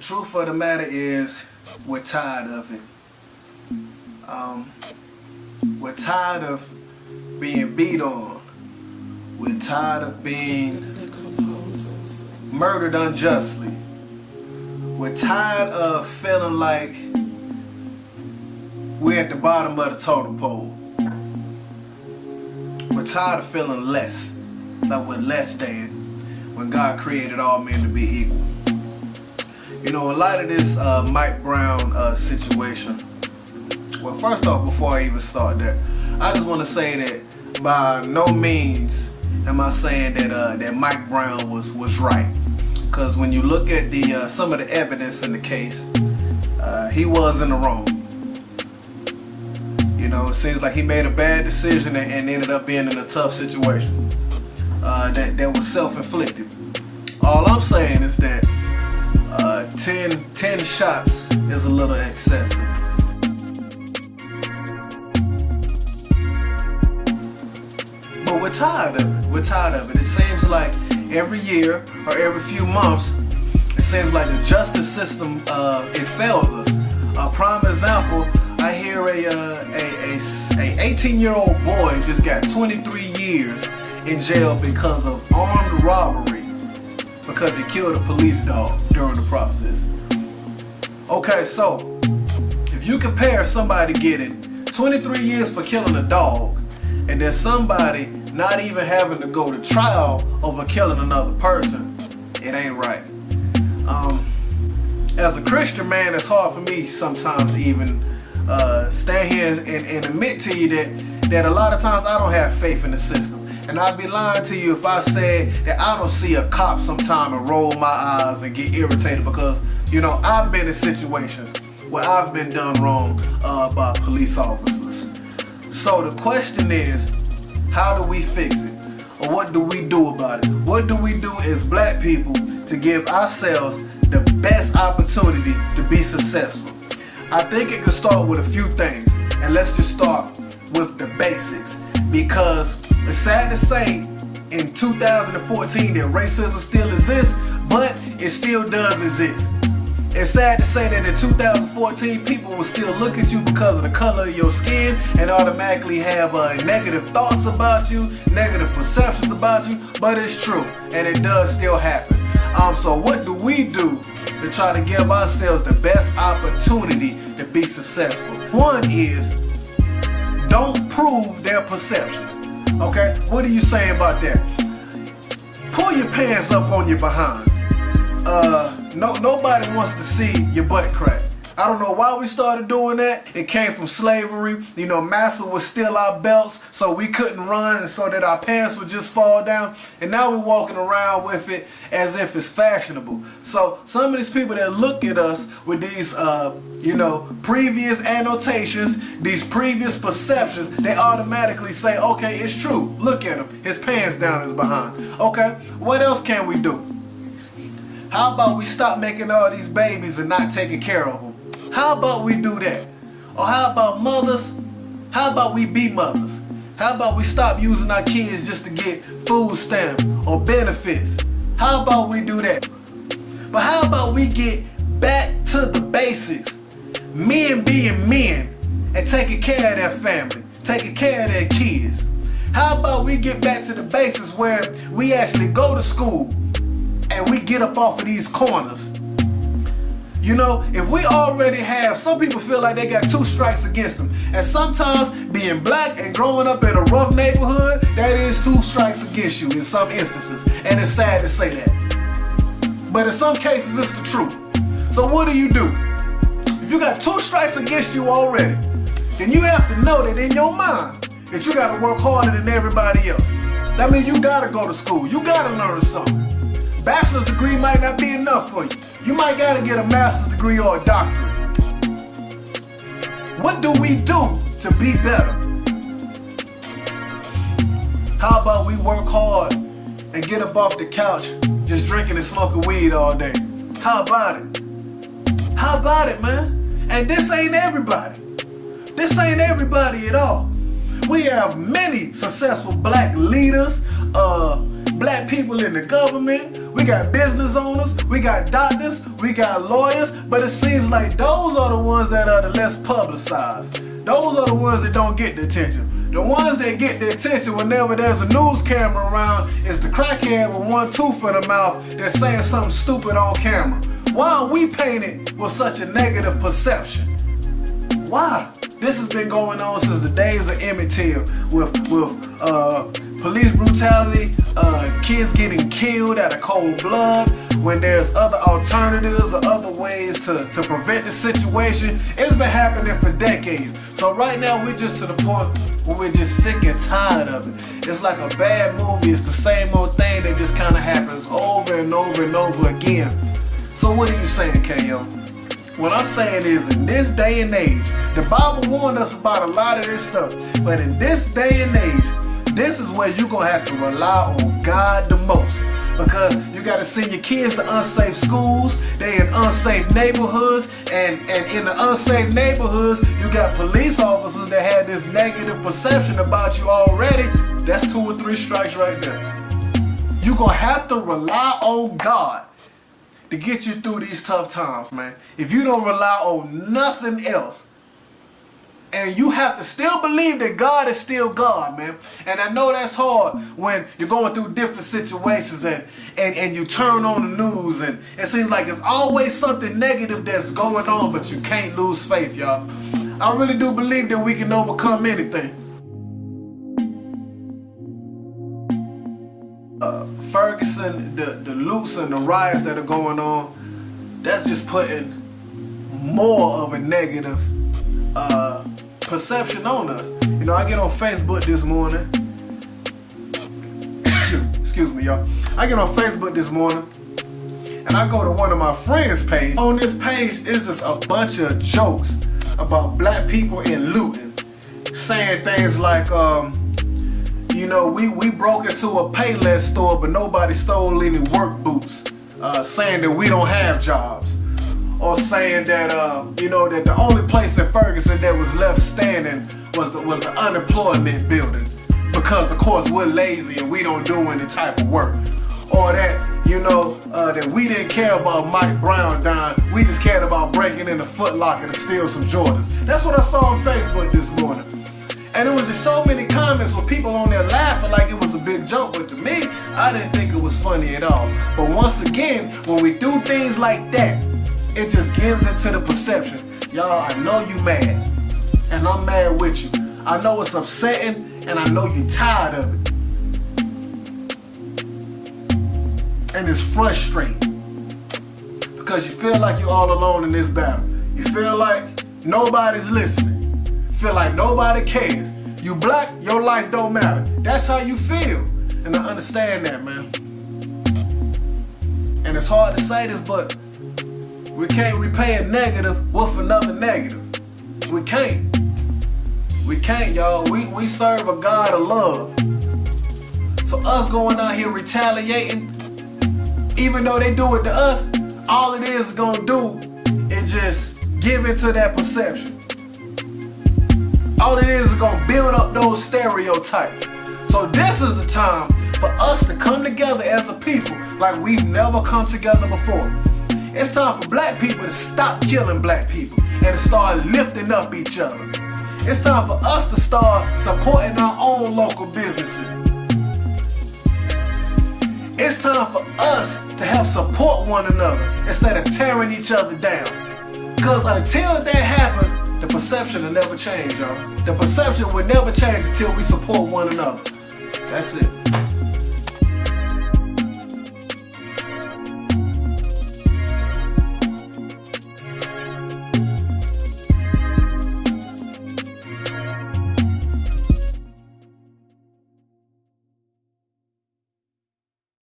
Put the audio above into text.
truth of the matter is, we're tired of it. We're tired of being beat on. We're tired of being murdered unjustly. We're tired of feeling like we're at the bottom of the totem pole. We're tired of feeling less, like we're less than, when God created all men to be equal. You know, in light of this Mike Brown situation, well, first off, before I even start there, I just want to say that by no means am I saying that Mike Brown was right. Because when you look at the some of the evidence in the case, he was in the wrong. You know, it seems like he made a bad decision and ended up being in a tough situation that was self-inflicted. All I'm saying is that 10 shots is a little excessive. But we're tired of it. We're tired of it. It seems like every year or every few months, it seems like the justice system it fails us. A prime example, I hear a 18-year-old boy just got 23 years in jail because of armed robbery, because he killed a police dog during the process. Okay, so if you compare somebody getting 23 years for killing a dog and then somebody not even having to go to trial over killing another person, it ain't right. As a Christian man, it's hard for me sometimes to even stand here and admit to you that a lot of times I don't have faith in the system. And I'd be lying to you if I said that I don't see a cop sometime and roll my eyes and get irritated because, you know, I've been in situations where I've been done wrong by police officers. So the question is, how do we fix it? Or what do we do about it? What do we do as black people to give ourselves the best opportunity to be successful? I think it could start with a few things. And let's just start with the basics. Because it's sad to say in 2014 that racism still exists, but it still does exist. It's sad to say that in 2014 people will still look at you because of the color of your skin and automatically have negative thoughts about you, negative perceptions about you, but it's true and it does still happen. So what do we do to try to give ourselves the best opportunity to be successful? One is, don't prove their perceptions. Okay, what are you saying about that? Pull your pants up on your behind. Nobody wants to see your butt crack. I don't know why we started doing that. It came from slavery. You know, massa would steal our belts so we couldn't run and so that our pants would just fall down. And now we're walking around with it as if it's fashionable. So some of these people that look at us with these, previous annotations, these previous perceptions, they automatically say, okay, it's true. Look at him. His pants down his behind. Okay, what else can we do? How about we stop making all these babies and not taking care of them? How about we do that? Or how about mothers? How about we be mothers? How about we stop using our kids just to get food stamps or benefits? How about we do that? But how about we get back to the basics? Men being men and taking care of their family, taking care of their kids. How about we get back to the basics where we actually go to school and we get up off of these corners? You know, if we already have, some people feel like they got 2 strikes against them. And sometimes being black and growing up in a rough neighborhood, that is 2 strikes against you in some instances. And it's sad to say that. But in some cases, it's the truth. So what do? If you got 2 strikes against you already, then you have to know that in your mind that you got to work harder than everybody else. That means you got to go to school. You got to learn something. Bachelor's degree might not be enough for you. You might gotta get a master's degree or a doctorate. What do we do to be better? How about we work hard and get up off the couch just drinking and smoking weed all day? How about it? How about it, man? And this ain't everybody. This ain't everybody at all. We have many successful black leaders, black people in the government. we got business owners, we got doctors, we got lawyers, but it seems like those are the ones that are the less publicized. Those are the ones that don't get the attention. The ones that get the attention whenever there's a news camera around is the crackhead with one tooth in the mouth that's saying something stupid on camera. Why are we painted with such a negative perception? Why? This has been going on since the days of Emmett Till with police brutality, kids getting killed out of cold blood, when there's other alternatives or other ways to prevent the situation. It's been happening for decades. So right now we're just to the point where we're just sick and tired of it. It's like a bad movie. It's the same old thing that just kind of happens over and over and over again. So what are you saying, KO? What I'm saying is, in this day and age, the Bible warned us about a lot of this stuff, but in this day and age, this is where you're going to have to rely on God the most. Because you got to send your kids to unsafe schools, they in unsafe neighborhoods, and in the unsafe neighborhoods, you got police officers that have this negative perception about you already. That's 2 or 3 strikes right there. You're going to have to rely on God to get you through these tough times, man. If you don't rely on nothing else, and you have to still believe that God is still God, man. And I know that's hard when you're going through different situations and you turn on the news and it seems like it's always something negative that's going on, but you can't lose faith, y'all. I really do believe that we can overcome anything. Ferguson, the loots and the riots that are going on, that's just putting more of a negative perception on us. You know, I get on Facebook this morning. Excuse me, y'all. I get on Facebook this morning and I go to one of my friends' page. On this page is just a bunch of jokes about black people and looting, saying things like, you know, we broke into a Payless store, but nobody stole any work boots. Saying that we don't have jobs. Or saying that, you know, that the only place in Ferguson that was left standing was the unemployment building. Because, of course, we're lazy and we don't do any type of work. Or that, you know, that we didn't care about Mike Brown dying. We just cared about breaking into Foot Locker to steal some Jordans. That's what I saw on Facebook this morning. And there was just so many comments with people on there laughing like it was a big joke. But to me, I didn't think it was funny at all. But once again, when we do things like that, it just gives into the perception. Y'all, I know you mad. And I'm mad with you. I know it's upsetting, and I know you're tired of it. And it's frustrating. Because you feel like you're all alone in this battle. You feel like nobody's listening. You feel like nobody cares. You black, your life don't matter. That's how you feel. And I understand that, man. And it's hard to say this, but we can't repay a negative with another negative. We can't. We can't, y'all. We serve a God of love. So us going out here retaliating, even though they do it to us, all it is gonna do is just give into that perception. All it is gonna build up those stereotypes. So this is the time for us to come together as a people like we've never come together before. It's time for black people to stop killing black people and to start lifting up each other. It's time for us to start supporting our own local businesses. It's time for us to help support one another instead of tearing each other down. Because until that happens, the perception will never change, y'all. The perception will never change until we support one another. That's it.